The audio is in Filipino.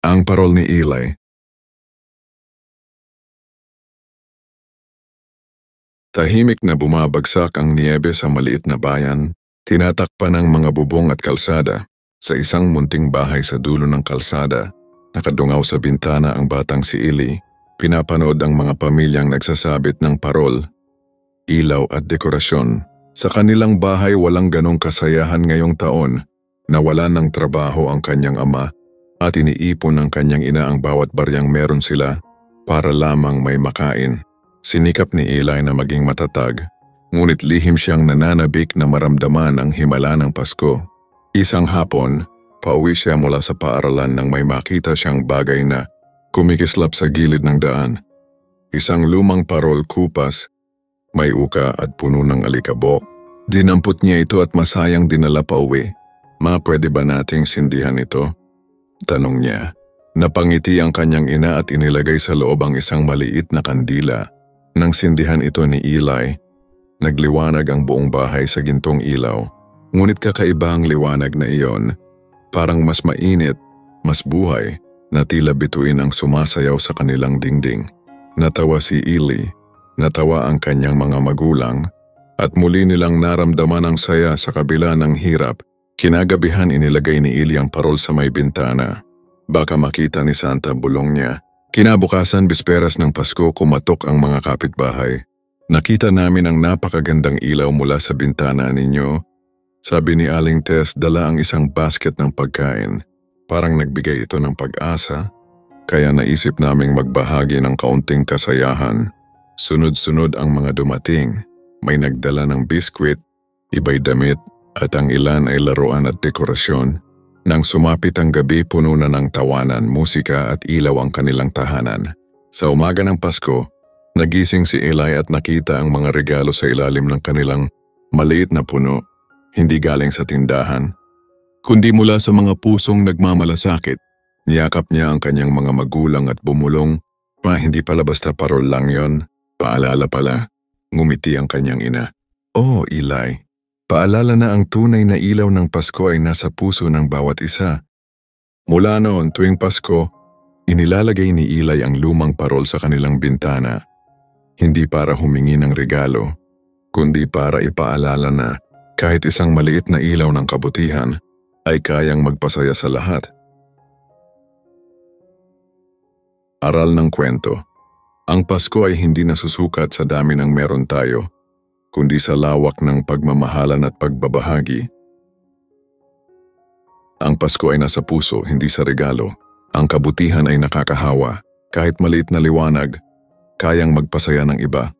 Ang parol ni Eli. Tahimik na bumabagsak ang niyebe sa maliit na bayan, tinatakpan ng mga bubong at kalsada. Sa isang munting bahay sa dulo ng kalsada, nakadungaw sa bintana ang batang si Eli, pinapanood ang mga pamilyang nagsasabit ng parol, ilaw at dekorasyon. Sa kanilang bahay walang ganong kasayahan ngayong taon. Nawalan ng trabaho ang kanyang ama at iniipon ng kanyang ina ang bawat baryang meron sila para lamang may makain. Sinikap ni Eli na maging matatag, ngunit lihim siyang nananabik na maramdaman ang himala ng Pasko. Isang hapon, pauwi siya mula sa paaralan nang may makita siyang bagay na kumikislap sa gilid ng daan. Isang lumang parol kupas, may uka at puno ng alikabok. Dinampot niya ito at masayang dinala pauwi. "Ma, pwede ba nating sindihan ito?" tanong niya. Napangiti ang kanyang ina at inilagay sa loob ang isang maliit na kandila. Nang sindihan ito ni Eli, nagliwanag ang buong bahay sa gintong ilaw. Ngunit kakaiba ang liwanag na iyon, parang mas mainit, mas buhay, na tila bituin ang sumasayaw sa kanilang dingding. Natawa si Eli, natawa ang kanyang mga magulang, at muli nilang naramdaman ang saya sa kabila ng hirap. Kinagabihan inilagay ni Eli ang parol sa may bintana. Baka makita ni Santa bulong niya. Kinabukasan bisperas ng Pasko kumatok ang mga kapitbahay. "Nakita namin ang napakagandang ilaw mula sa bintana ninyo," sabi ni Aling Tess, dala ang isang basket ng pagkain. Parang nagbigay ito ng pag-asa, kaya naisip naming magbahagi ng kaunting kasayahan. Sunod-sunod ang mga dumating. May nagdala ng biskwit, iba'y damit, at ang ilan ay laruan at dekorasyon. Nang sumapit ang gabi, puno na ng tawanan, musika at ilaw ang kanilang tahanan. Sa umaga ng Pasko, nagising si Eli at nakita ang mga regalo sa ilalim ng kanilang maliit na puno. Hindi galing sa tindahan, kundi mula sa mga pusong nagmamalasakit. Niyakap niya ang kanyang mga magulang at bumulong, "Pa, hindi pala basta parol lang yon. Paalala pala." Ngumiti ang kanyang ina. "Oh, Eli. Paalala na ang tunay na ilaw ng Pasko ay nasa puso ng bawat isa." Mula noon, tuwing Pasko, inilalagay ni Eli ang lumang parol sa kanilang bintana. Hindi para humingi ng regalo, kundi para ipaalala na kahit isang maliit na ilaw ng kabutihan ay kayang magpasaya sa lahat. Aral ng kwento. Ang Pasko ay hindi nasusukat sa dami ng meron tayo, kundi sa lawak ng pagmamahalan at pagbabahagi. Ang Pasko ay nasa puso, hindi sa regalo. Ang kabutihan ay nakakahawa. Kahit maliit na liwanag, kayang magpasaya ng iba.